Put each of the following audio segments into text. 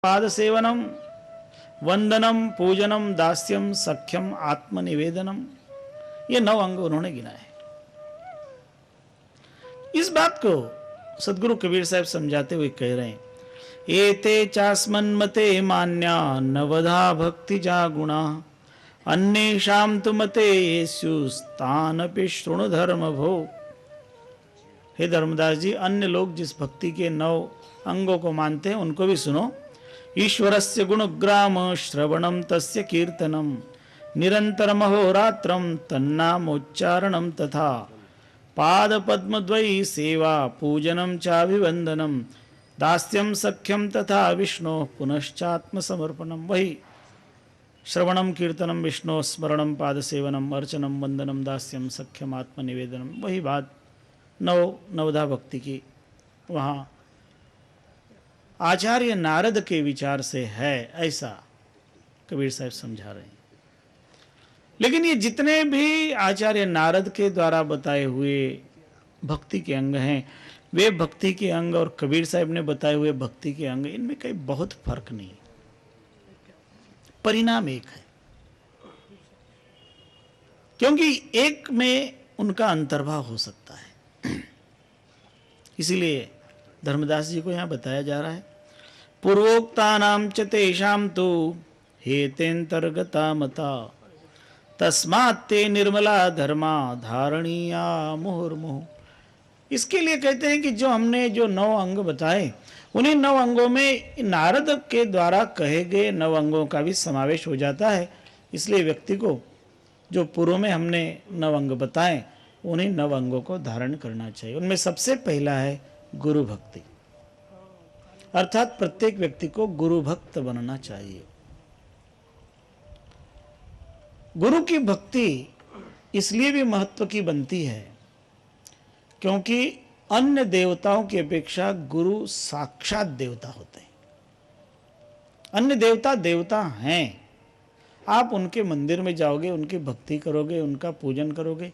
पाद सेवनम वंदनम पूजनम दास्यम सख्यम आत्मनिवेदनम, ये 9 अंग उन्होंने गिनाए। इस बात को सदगुरु कबीर साहब समझाते हुए कह रहे हैं, एते चास्मन्मते मान्या नवधा भक्ति जागुणा अन्येषां तु मते येषुस्तानपि शृणु धर्म भो। हे धर्मदास जी, अन्य लोग जिस भक्ति के 9 अंगों को मानते हैं उनको भी सुनो। ईश्वरस्य गुणग्राम श्रवणम तस्य कीर्तनम निरंतरम अहोरात्रम तन्नामोच्चारणम तथा पाद पद्मद्वयी सेवा पूजनम चाभिवंदनम दास्यम सख्यम तथा विष्णु पुनश्चात्म समर्पणम। वही श्रवणम कीर्तनम विष्णु स्मरणम पाद सेवनम अर्चनम वंदनम दास्यम सख्यम आत्मनिवेदनम, वही बात नवधा भक्ति की वहाँ आचार्य नारद के विचार से है, ऐसा कबीर साहब समझा रहे हैं। लेकिन ये जितने भी आचार्य नारद के द्वारा बताए हुए भक्ति के अंग हैं, वे भक्ति के अंग और कबीर साहब ने बताए हुए भक्ति के अंग, इनमें कहीं बहुत फर्क नहीं, परिणाम एक है। क्योंकि एक में उनका अंतर्भाव हो सकता है। इसीलिए धर्मदास जी को यहां बताया जा रहा है, पूर्वोक्तानां च तेषां तु हेतेन्तर्गता मता तस्मात् ते निर्मला धर्मा धारणीया मुहुर्मुहुः। इसके लिए कहते हैं कि जो हमने जो 9 अंग बताए, उन्हीं 9 अंगों में नारद के द्वारा कहे गए 9 अंगों का भी समावेश हो जाता है। इसलिए व्यक्ति को जो पूर्व में हमने 9 अंग बताए, उन्हीं 9 अंगों को धारण करना चाहिए। उनमें सबसे पहला है गुरु भक्ति, अर्थात प्रत्येक व्यक्ति को गुरु भक्त बनना चाहिए। गुरु की भक्ति इसलिए भी महत्व की बनती है क्योंकि अन्य देवताओं की अपेक्षा गुरु साक्षात देवता होते हैं। अन्य देवता देवता हैं, आप उनके मंदिर में जाओगे, उनकी भक्ति करोगे, उनका पूजन करोगे,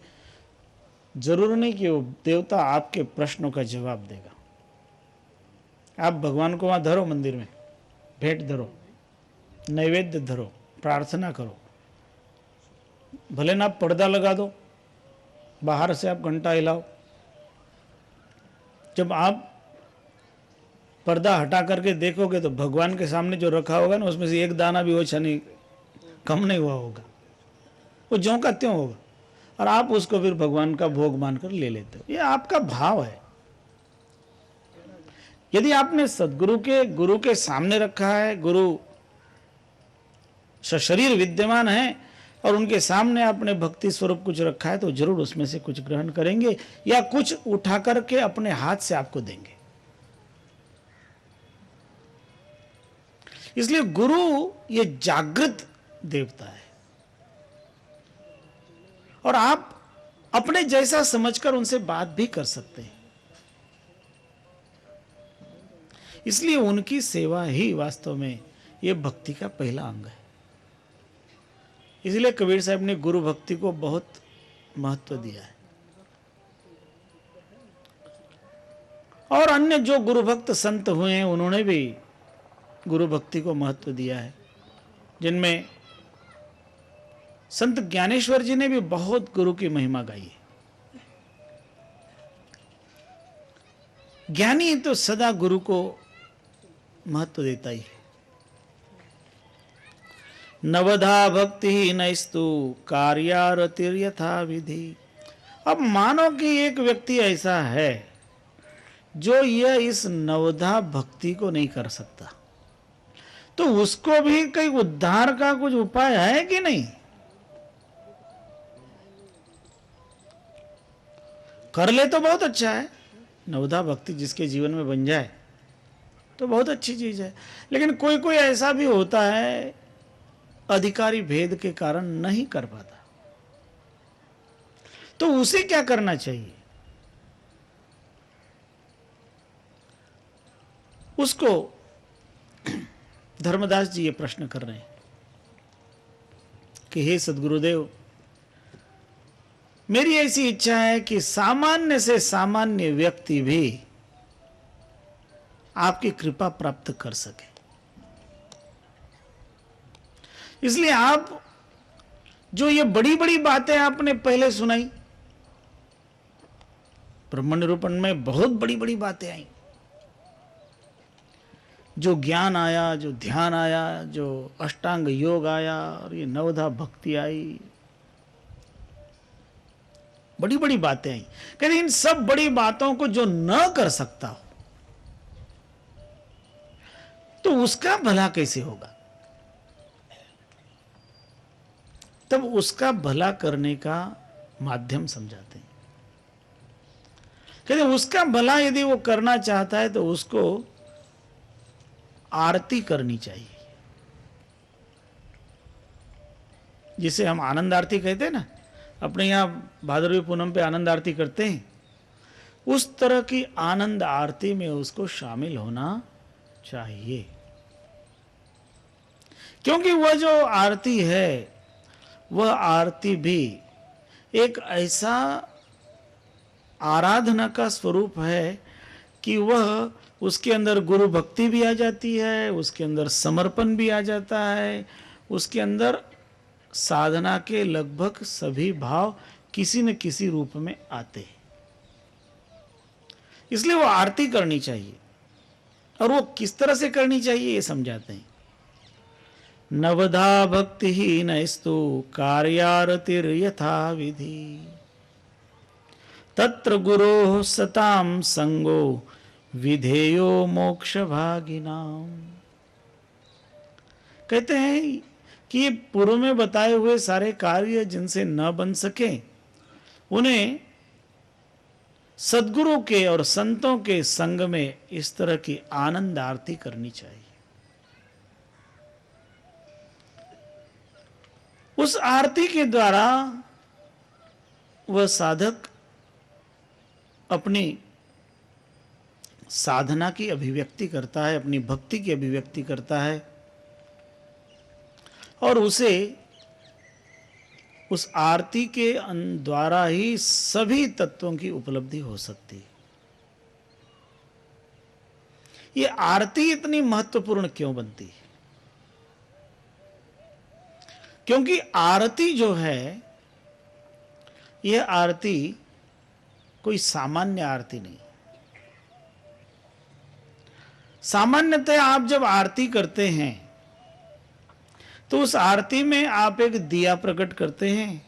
जरूर नहीं कि वो देवता आपके प्रश्नों का जवाब देगा। आप भगवान को वहां धरो, मंदिर में भेंट धरो, नैवेद्य धरो, प्रार्थना करो, भले ना आप पर्दा लगा दो, बाहर से आप घंटा हिलाओ, जब आप पर्दा हटा करके देखोगे तो भगवान के सामने जो रखा होगा ना, उसमें से एक दाना भी ओछा नहीं, कम नहीं हुआ होगा, वो ज्यों का त्यों होगा, और आप उसको फिर भगवान का भोग मानकर ले लेते हो। ये आपका भाव है। यदि आपने सदगुरु के गुरु के सामने रखा है, गुरु सशरीर विद्यमान है और उनके सामने आपने भक्ति स्वरूप कुछ रखा है, तो जरूर उसमें से कुछ ग्रहण करेंगे या कुछ उठा करके अपने हाथ से आपको देंगे। इसलिए गुरु ये जागृत देवता है और आप अपने जैसा समझकर उनसे बात भी कर सकते हैं। इसलिए उनकी सेवा ही वास्तव में यह भक्ति का पहला अंग है। इसलिए कबीर साहब ने गुरु भक्ति को बहुत महत्व दिया है। और अन्य जो गुरु भक्त संत हुए हैं, उन्होंने भी गुरु भक्ति को महत्व दिया है, जिनमें संत ज्ञानेश्वर जी ने भी बहुत गुरु की महिमा गाई है। ज्ञानी तो सदा गुरु को महत्व देता ही है। नवधा भक्ति नैस्तु कार्यारतिर्यथा विधि। अब मानो कि एक व्यक्ति ऐसा है जो यह इस नवधा भक्ति को नहीं कर सकता, तो उसको भी कई उद्धार का कुछ उपाय है कि नहीं? कर ले तो बहुत अच्छा है, नवधा भक्ति जिसके जीवन में बन जाए तो बहुत अच्छी चीज है। लेकिन कोई कोई ऐसा भी होता है, अधिकारी भेद के कारण नहीं कर पाता, तो उसे क्या करना चाहिए? उसको धर्मदास जी ये प्रश्न कर रहे हैं कि हे सदगुरुदेव, मेरी ऐसी इच्छा है कि सामान्य से सामान्य व्यक्ति भी आपकी कृपा प्राप्त कर सके। इसलिए आप जो ये बड़ी बड़ी बातें आपने पहले सुनाई, ब्रह्म निरूपण में बहुत बड़ी बड़ी बातें आई, जो ज्ञान आया, जो ध्यान आया, जो अष्टांग योग आया और ये नवधा भक्ति आई, बड़ी बड़ी बातें आई। कहते इन सब बड़ी बातों को जो न कर सकता हो तो उसका भला कैसे होगा? तब उसका भला करने का माध्यम समझाते हैं। कहते उसका भला यदि वो करना चाहता है तो उसको आरती करनी चाहिए, जिसे हम आनंद आरती कहते हैं ना, अपने यहां भादरवी पूनम पे आनंद आरती करते हैं, उस तरह की आनंद आरती में उसको शामिल होना चाहिए। क्योंकि वह जो आरती है वह आरती भी एक ऐसा आराधना का स्वरूप है कि वह उसके अंदर गुरु भक्ति भी आ जाती है, उसके अंदर समर्पण भी आ जाता है, उसके अंदर साधना के लगभग सभी भाव किसी न किसी रूप में आते हैं। इसलिए वो आरती करनी चाहिए। और वो किस तरह से करनी चाहिए ये समझाते हैं। नवधा भक्ति ही नस्तु कार्यारतिर यथा विधि, तत्र गुरो सताम संगो विधेयो मोक्ष भागिनाम। कहते हैं कि ये पूर्व में बताए हुए सारे कार्य जिनसे न बन सके उन्हें सद्गुरु के और संतों के संग में इस तरह की आनंद आरती करनी चाहिए। उस आरती के द्वारा वह साधक अपनी साधना की अभिव्यक्ति करता है, अपनी भक्ति की अभिव्यक्ति करता है और उसे उस आरती के द्वारा ही सभी तत्वों की उपलब्धि हो सकती है। ये आरती इतनी महत्वपूर्ण क्यों बनती है? क्योंकि आरती जो है, यह आरती कोई सामान्य आरती नहीं। सामान्यतः आप जब आरती करते हैं तो उस आरती में आप एक दिया प्रकट करते हैं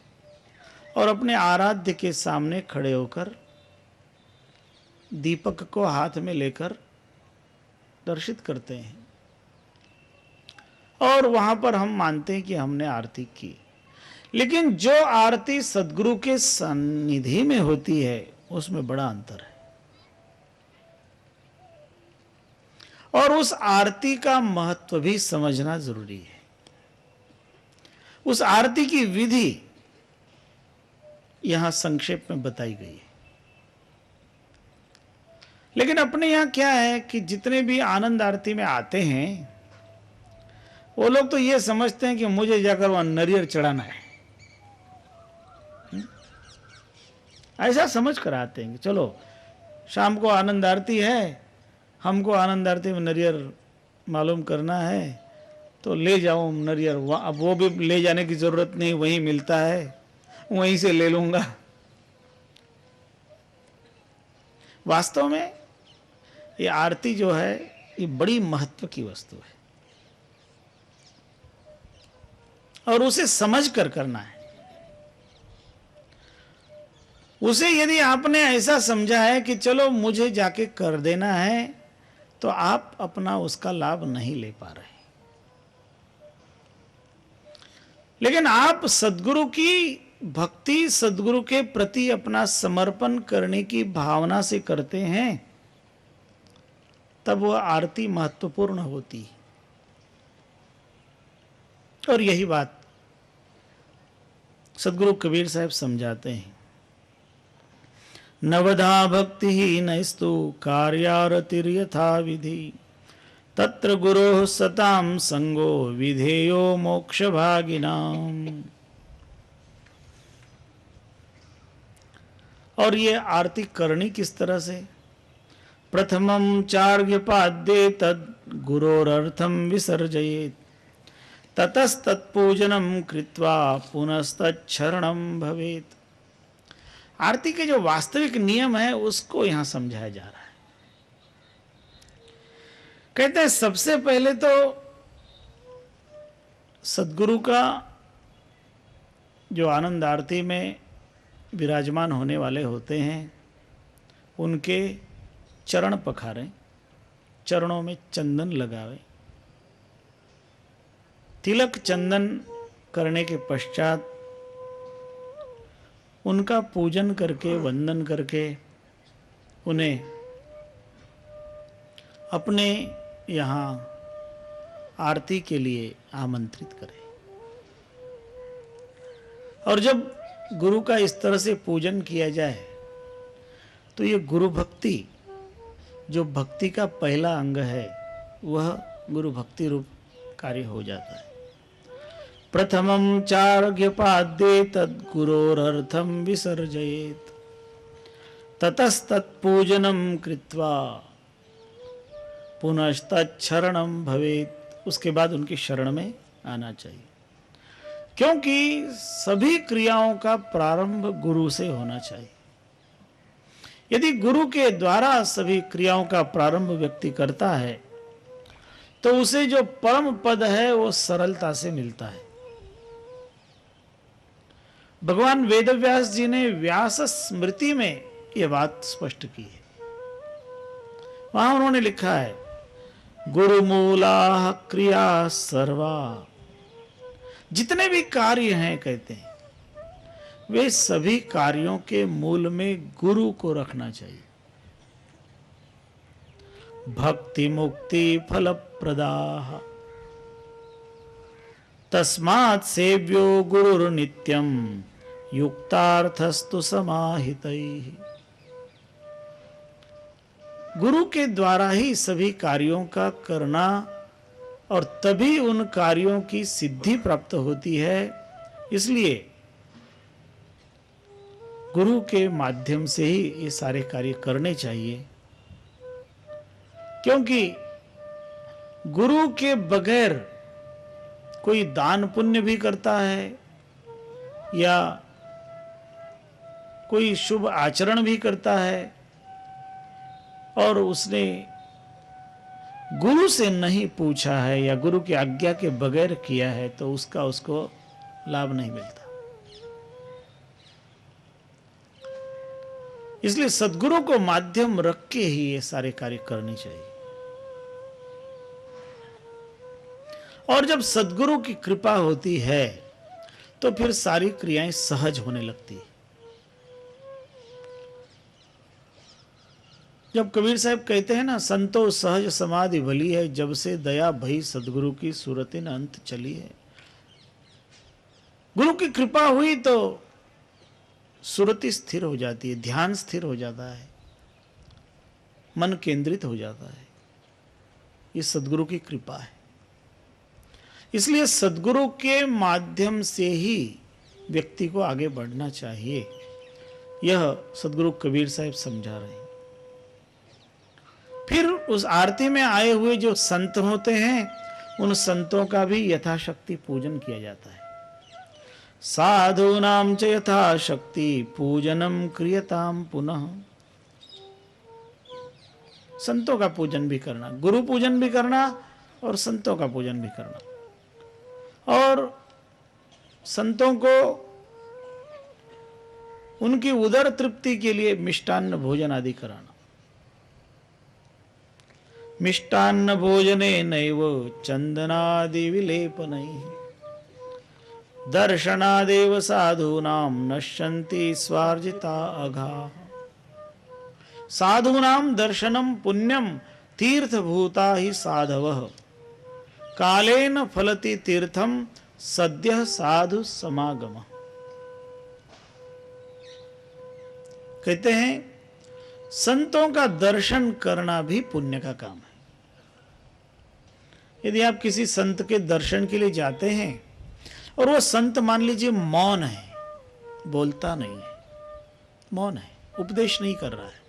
और अपने आराध्य के सामने खड़े होकर दीपक को हाथ में लेकर दर्शित करते हैं और वहां पर हम मानते हैं कि हमने आरती की। लेकिन जो आरती सद्गुरु के सन्निधि में होती है उसमें बड़ा अंतर है। और उस आरती का महत्व भी समझना जरूरी है। उस आरती की विधि यहां संक्षेप में बताई गई है। लेकिन अपने यहां क्या है कि जितने भी आनंद आरती में आते हैं वो लोग तो ये समझते हैं कि मुझे जाकर वहां नरियर चढ़ाना है। ऐसा समझ कर आते हैं कि चलो शाम को आनंद आरती है, हमको आनंद आरती में नरियर मालूम करना है तो ले जाओ नरियर। अब वो भी ले जाने की जरूरत नहीं, वहीं मिलता है, वहीं से ले लूंगा। वास्तव में ये आरती जो है ये बड़ी महत्व की वस्तु है और उसे समझ कर करना है। उसे यदि आपने ऐसा समझा है कि चलो मुझे जाके कर देना है तो आप अपना उसका लाभ नहीं ले पा रहे। लेकिन आप सद्गुरु की भक्ति, सद्गुरु के प्रति अपना समर्पण करने की भावना से करते हैं तब वह आरती महत्वपूर्ण होती है। और यही बात सद्गुरु कबीर साहब समझाते हैं। नवधा भक्ति ही नस्तु कार्यारतिर यथा विधि, तत्र गुरो सताम संगो विधेयो मोक्ष भागिनाम। और ये आरती करनी किस तरह से? प्रथमं चार्यपाद्ये तद गुरोरर्थम विसर्जयेत, ततस्तत्पूजनम कृत्वा पुनस्तच्छरणम भवेत। आरती के जो वास्तविक नियम है उसको यहां समझाया जा रहा है। कहते हैं सबसे पहले तो सद्गुरु का जो आनंद आरती में विराजमान होने वाले होते हैं उनके चरण पखारें, चरणों में चंदन लगावें। तिलक चंदन करने के पश्चात उनका पूजन करके, वंदन करके उन्हें अपने यहाँ आरती के लिए आमंत्रित करें। और जब गुरु का इस तरह से पूजन किया जाए तो ये गुरु भक्ति, जो भक्ति का पहला अंग है, वह गुरु भक्ति रूप कार्य हो जाता है। प्रथमं चार्घ्यपाद्ये तद्गुरोरर्थं विसर्जयेत् ततस्तत्पूजनं कृत्वा पुनस्तच्छरणं भवेत्। उसके बाद उनकी शरण में आना चाहिए, क्योंकि सभी क्रियाओं का प्रारंभ गुरु से होना चाहिए। यदि गुरु के द्वारा सभी क्रियाओं का प्रारंभ व्यक्ति करता है तो उसे जो परम पद है वो सरलता से मिलता है। भगवान वेदव्यास जी ने व्यास स्मृति में यह बात स्पष्ट की है। वहां उन्होंने लिखा है, गुरुमूला क्रिया सर्वा। जितने भी कार्य हैं, कहते हैं, वे सभी कार्यों के मूल में गुरु को रखना चाहिए। भक्ति मुक्ति फल प्रदाः तस्मात् सेव्यो गुरुर् नित्यं युक्तार्थस्तु समाहितैः। गुरु के द्वारा ही सभी कार्यों का करना और तभी उन कार्यों की सिद्धि प्राप्त होती है। इसलिए गुरु के माध्यम से ही ये सारे कार्य करने चाहिए, क्योंकि गुरु के बगैर कोई दान पुण्य भी करता है या कोई शुभ आचरण भी करता है और उसने गुरु से नहीं पूछा है या गुरु की आज्ञा के बगैर किया है तो उसको लाभ नहीं मिलता। इसलिए सद्गुरु को माध्यम रख के ही ये सारे कार्य करने चाहिए। और जब सद्गुरु की कृपा होती है तो फिर सारी क्रियाएं सहज होने लगती है। जब कबीर साहब कहते हैं ना, संतो सहज समाधि भली है, जब से दया भई सद्गुरु की सूरतिन अंत चली है। गुरु की कृपा हुई तो सुरति स्थिर हो जाती है, ध्यान स्थिर हो जाता है, मन केंद्रित हो जाता है। ये सद्गुरु की कृपा है। इसलिए सद्गुरु के माध्यम से ही व्यक्ति को आगे बढ़ना चाहिए। यह सद्गुरु कबीर साहब समझा रहे हैं। फिर उस आरती में आए हुए जो संत होते हैं, उन संतों का भी यथाशक्ति पूजन किया जाता है। साधूनां च यथाशक्ति पूजनम क्रियताम पुनः। संतों का पूजन भी करना, गुरु पूजन भी करना और संतों का पूजन भी करना, और संतों को उनकी उदर तृप्ति के लिए मिष्टान्न भोजन आदि कराना। मिष्टान्न भोजने नैव चंदनादि विलेपनैः दर्शनादेव साधूनां नश्यन्ति स्वार्जिता अघाः। साधूनां दर्शनम पुण्यम तीर्थभूता ही साधवः कालेन फलति तीर्थम सद्यः साधु समागम। कहते हैं संतों का दर्शन करना भी पुण्य का काम है। यदि आप किसी संत के दर्शन के लिए जाते हैं और वो संत मान लीजिए मौन है, बोलता नहीं है, मौन है, उपदेश नहीं कर रहा है,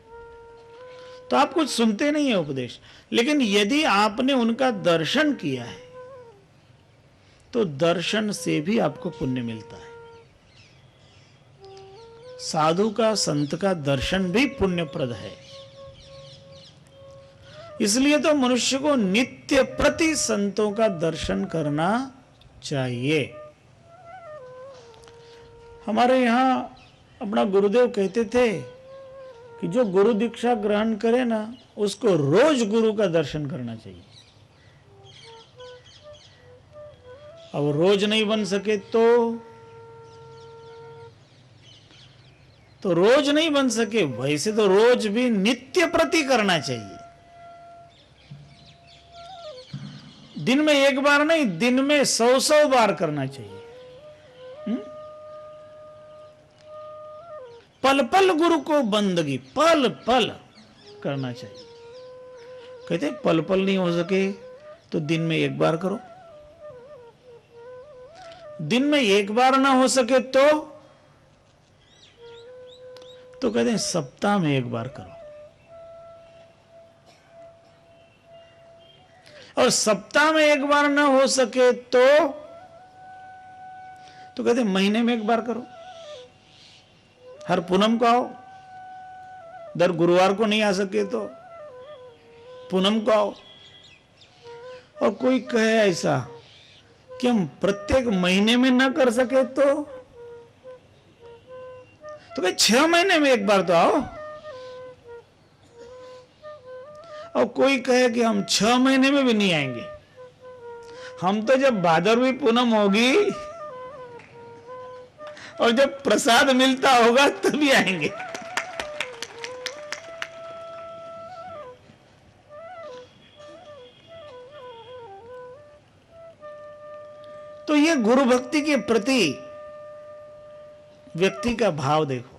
तो आप कुछ सुनते नहीं है उपदेश। लेकिन यदि आपने उनका दर्शन किया है तो दर्शन से भी आपको पुण्य मिलता है। साधु का, संत का दर्शन भी पुण्यप्रद है। इसलिए तो मनुष्य को नित्य प्रति संतों का दर्शन करना चाहिए। हमारे यहां अपना गुरुदेव कहते थे कि जो गुरु दीक्षा ग्रहण करे ना, उसको रोज गुरु का दर्शन करना चाहिए। अब रोज नहीं बन सके तो रोज नहीं बन सके, वैसे तो रोज भी नित्य प्रति करना चाहिए। दिन में एक बार नहीं, दिन में 100 बार करना चाहिए। पल पल गुरु को बंदगी पल पल करना चाहिए। कहते पल पल नहीं हो सके तो दिन में एक बार करो। दिन में एक बार ना हो सके तो कहते हैं सप्ताह में एक बार करो। और सप्ताह में एक बार ना हो सके तो कहते हैं महीने में एक बार करो। हर पूनम को आओ, दर गुरुवार को नहीं आ सके तो पूनम को आओ। और कोई कहे ऐसा कि हम प्रत्येक महीने में ना कर सके तो भाई 6 महीने में एक बार तो आओ। और कोई कहे कि हम 6 महीने में भी नहीं आएंगे, हम तो जब भादरवी पूनम होगी और जब प्रसाद मिलता होगा तभी आएंगे। तो ये गुरु भक्ति के प्रति व्यक्ति का भाव देखो।